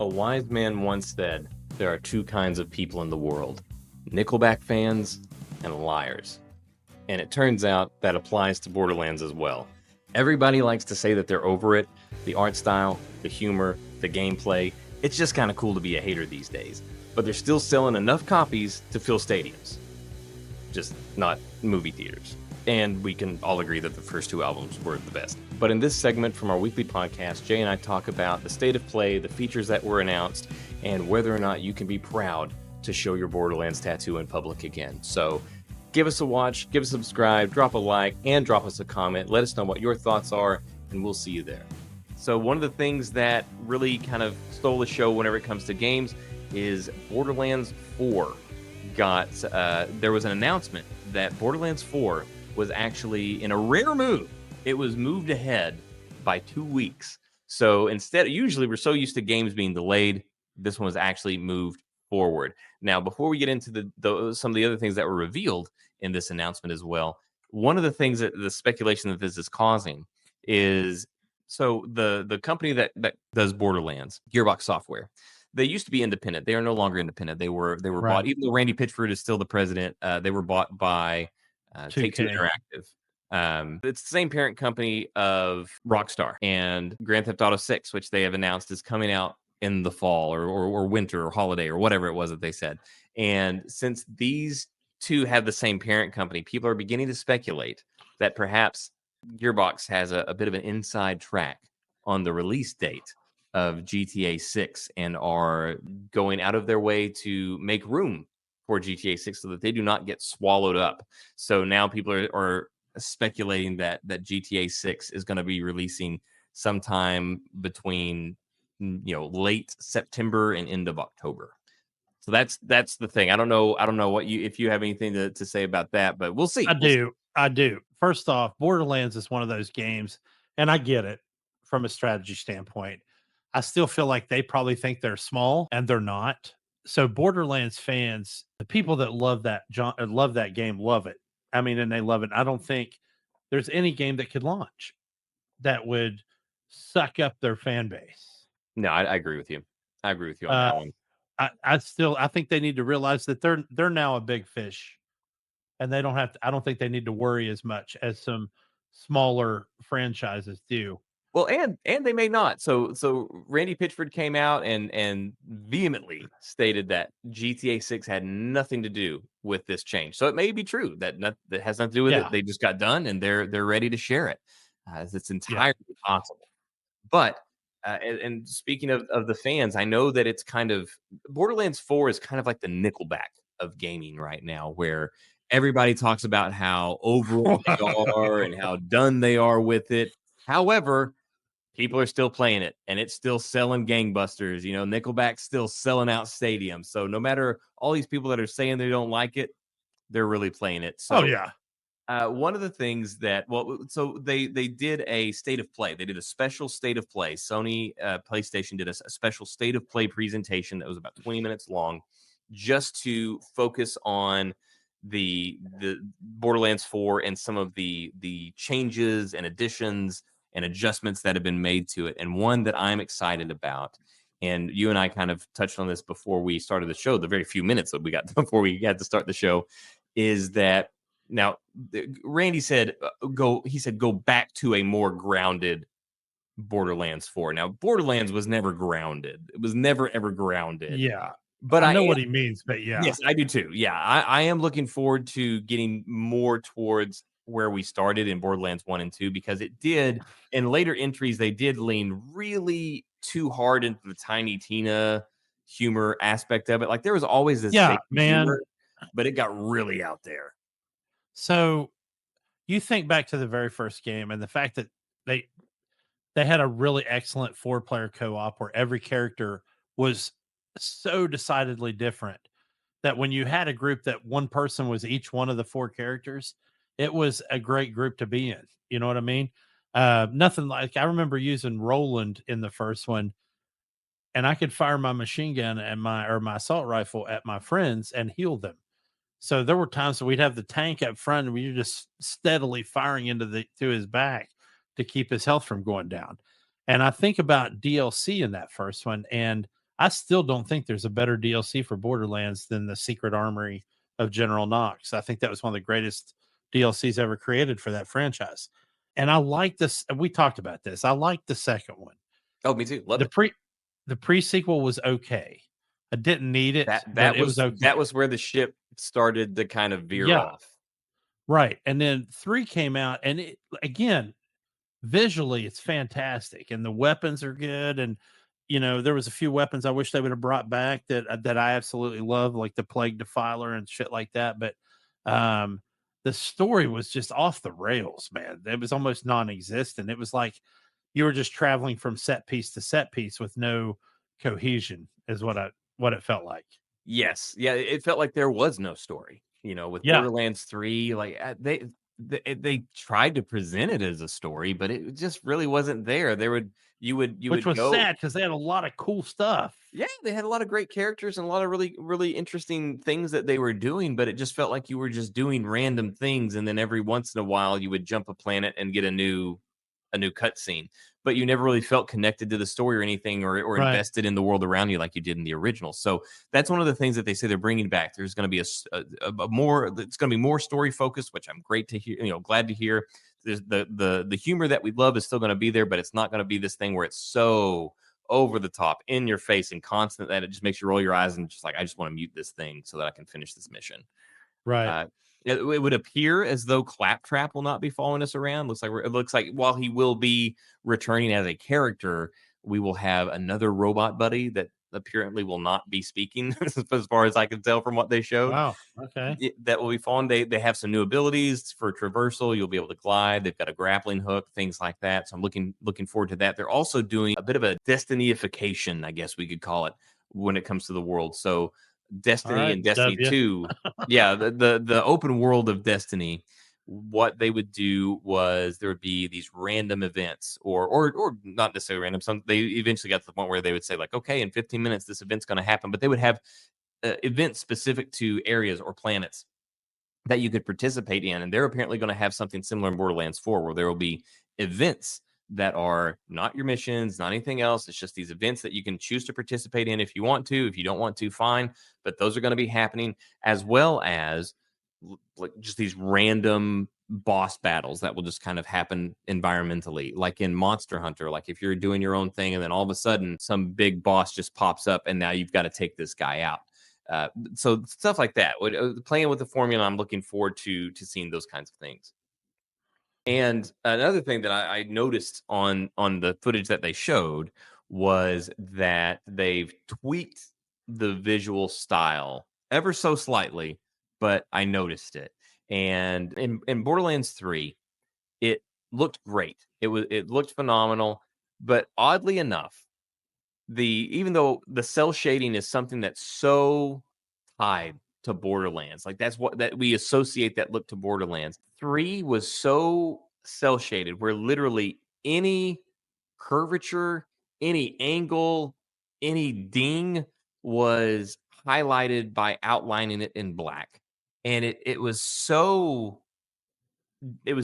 A wise man once said, there are two kinds of people in the world, Nickelback fans and liars. And it turns out that applies to Borderlands as well. Everybody likes to say that they're over it, the art style, the humor, the gameplay. It's just kind of cool to be a hater these days. But they're still selling enough copies to fill stadiums. Just not movie theaters. And we can all agree that the first two albums were the best. But in this segment from our weekly podcast, Jay and I talk about the state of play, the features that were announced, and whether or not you can be proud to show your Borderlands tattoo in public again. So give us a watch, give us a subscribe, drop a like, and drop us a comment. Let us know what your thoughts are, and we'll see you there. So one of the things that really kind of stole the show whenever it comes to games is Borderlands 4 there was an announcement that Borderlands 4 was actually, in a rare move, it was moved ahead by 2 weeks. So instead, usually we're so used to games being delayed, this one was actually moved forward. Now, before we get into some of the other things that were revealed in this announcement as well, one of the things that the speculation that this is causing is, so the company that does Borderlands, Gearbox Software, they used to be independent. They are no longer independent. They were right. Bought, even though Randy Pitchford is still the president, they were bought by Take-Two Interactive. It's the same parent company of Rockstar and Grand Theft Auto 6, which they have announced is coming out in the fall or winter or holiday or whatever it was that they said. And since these two have the same parent company, people are beginning to speculate that perhaps Gearbox has a bit of an inside track on the release date of GTA 6 and are going out of their way to make room for GTA 6 so that they do not get swallowed up. So now people are speculating that GTA 6 is going to be releasing sometime between late September and end of October. So that's the thing. I don't know if you have anything to say about that, but we'll see. I do. First off, Borderlands is one of those games, and I get it from a strategy standpoint. I still feel like they probably think they're small, and they're not. So Borderlands fans, the people that love that game, love it. I mean, and they love it. I don't think there's any game that could launch that would suck up their fan base. No, I agree with you. I agree with you on that one. I think they need to realize that they're now a big fish, and they don't have to. I don't think they need to worry as much as some smaller franchises do. Well, and they may not. So Randy Pitchford came out and vehemently stated that GTA 6 had nothing to do with this change. So it may be true that has nothing to do with it. They just got done and they're ready to share it. It's entirely possible. But and speaking of the fans, I know that it's kind of Borderlands 4 is kind of like the Nickelback of gaming right now, where everybody talks about how over they are and how done they are with it. However, people are still playing it, and it's still selling gangbusters. Nickelback's still selling out stadiums. So no matter all these people that are saying they don't like it, they're really playing it. So, one of the things that, so they did a state of play. They did a special state of play. Sony PlayStation did a special state of play presentation that was about 20 minutes long, just to focus on the Borderlands 4 and some of the changes and additions and adjustments that have been made to it. And one that I'm excited about, and you and I kind of touched on this before we started the show, the very few minutes that we got before we had to start the show, is that now Randy said, go back to a more grounded Borderlands 4. Now, Borderlands was never grounded. It was never, ever grounded. Yeah. But I know what he means, but yeah. Yes, I do too. Yeah, I am looking forward to getting more towards where we started in Borderlands 1 and 2, because it did, in later entries, they did lean really too hard into the Tiny Tina humor aspect of it. Like, there was always this humor, but it got really out there. So you think back to the very first game and the fact that they had a really excellent 4-player co-op where every character was so decidedly different that when you had a group that one person was each one of the 4 characters, it was a great group to be in. You know what I mean? Nothing like, I remember using Roland in the first one, and I could fire my machine gun and my assault rifle at my friends and heal them. So there were times that we'd have the tank up front and we were just steadily firing to his back to keep his health from going down. And I think about DLC in that first one, and I still don't think there's a better DLC for Borderlands than the Secret Armory of General Knox. I think that was one of the greatest DLCs ever created for that franchise. And I like this. We talked about this. I like the second one. Oh, me too. Love The it. pre the pre-sequel was okay. I didn't need it, That but that it was was that okay. was where the ship started to kind of veer Yeah, off. right. And then 3 came out and it again, visually it's fantastic and the weapons are good and there was a few weapons I wish they would have brought back that I absolutely love, like the Plague Defiler and shit like that, but um the story was just off the rails, man. It was almost non-existent. It was like you were just traveling from set piece to set piece with no cohesion is what it felt like. Yes. Yeah, it felt like there was no story, with Yeah, Borderlands 3, like, they tried to present it as a story, but it just really wasn't there. There would you which would was go. sad because they had a lot of cool stuff. Yeah, they had a lot of great characters and a lot of really, really interesting things that they were doing, but it just felt like you were just doing random things, and then every once in a while you would jump a planet and get a new cutscene. But you never really felt connected to the story or anything, or Right. invested in the world around you like you did in the original. So that's one of the things that they say they're bringing back. There's going to be a more. It's going to be more story focused, which I'm great to hear. Glad to hear. There's the humor that we love is still going to be there, but it's not going to be this thing where it's so over the top, in your face, and constant that it just makes you roll your eyes and just like, I just want to mute this thing so that I can finish this mission. Right. Uh, it would appear as though Claptrap will not be following us around. It looks like while he will be returning as a character, we will have another robot buddy that apparently will not be speaking, as far as I can tell from what they showed. Wow. Okay. That will be fun. They have some new abilities for traversal. You'll be able to glide. They've got a grappling hook, things like that. So I'm looking forward to that. They're also doing a bit of a Destinyification, I guess we could call it, when it comes to the world. So All Destiny right. and Destiny W. 2, yeah, the open world of Destiny. What they would do was there would be these random events, or not necessarily random. Some they eventually got to the point where they would say like, okay, in 15 minutes this event's going to happen, but they would have events specific to areas or planets that you could participate in. And they're apparently going to have something similar in Borderlands 4, where there will be events that are not your missions, not anything else. It's just these events that you can choose to participate in if you want to. If you don't want to, fine. But those are going to be happening, as well as like just these random boss battles that will just kind of happen environmentally, like in Monster Hunter. Like if you're doing your own thing and then all of a sudden some big boss just pops up and now you've got to take this guy out. So stuff like that. Playing with the formula, I'm looking forward to seeing those kinds of things. And another thing that I noticed on the footage that they showed was that they've tweaked the visual style ever so slightly, but I noticed it. And in Borderlands 3, it looked great. It looked phenomenal, but oddly enough, even though the cell shading is something that's so tied to Borderlands, like that's what that we associate that look to Borderlands. 3 was so cell shaded where literally any curvature, any angle, any ding was highlighted by outlining it in black. And it was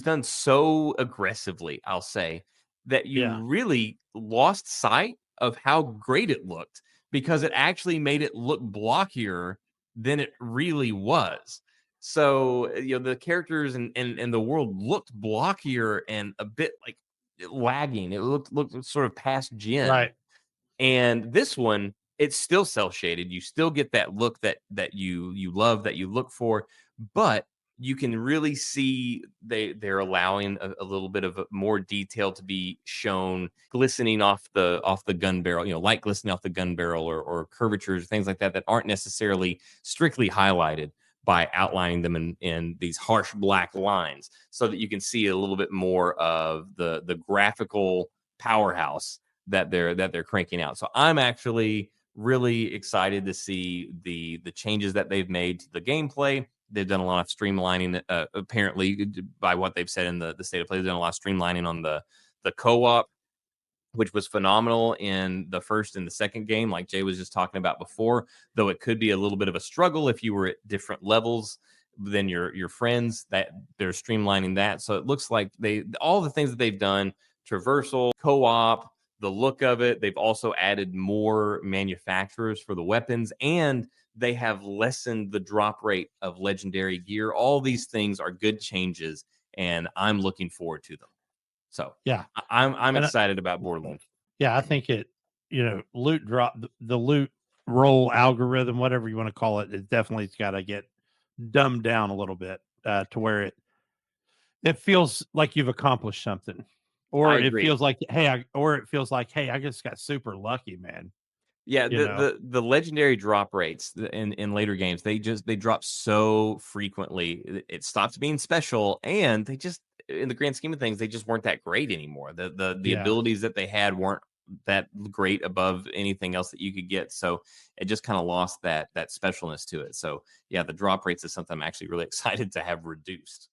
done so aggressively, I'll say, that you Yeah. really lost sight of how great it looked, because it actually made it look blockier than it really was. So, the characters and the world looked blockier and a bit like lagging. It looked sort of past gen. Right. And this one, it's still cell shaded. You still get that look that you love, that you look for, but you can really see they're allowing a little bit of more detail to be shown, glistening off the gun barrel, light glistening off the gun barrel, or curvatures, things like that that aren't necessarily strictly highlighted by outlining them in these harsh black lines, so that you can see a little bit more of the graphical powerhouse that they're cranking out. So I'm actually really excited to see the changes that they've made to the gameplay. They've done a lot of streamlining, apparently, by what they've said in the state of play. They've done a lot of streamlining on the co-op, which was phenomenal in the first and the second game, like Jay was just talking about before. Though it could be a little bit of a struggle if you were at different levels than your friends. That they're streamlining that, so it looks like all the things that they've done, traversal, co-op, the look of it. They've also added more manufacturers for the weapons, and they have lessened the drop rate of legendary gear. All these things are good changes, and I'm looking forward to them. So Yeah. I'm And excited about Borderlands. yeah, I think it, loot drop the loot roll algorithm, whatever you want to call it, it definitely got to get dumbed down a little bit to where it feels like you've accomplished something, I or it agree. feels like hey, I just got super lucky, man. Yeah, You know, the legendary drop rates in later games, they drop so frequently. It stops being special, and they just, in the grand scheme of things, they just weren't that great anymore. The yeah, abilities that they had weren't that great above anything else that you could get. So it just kind of lost that specialness to it. So yeah, the drop rates is something I'm actually really excited to have reduced.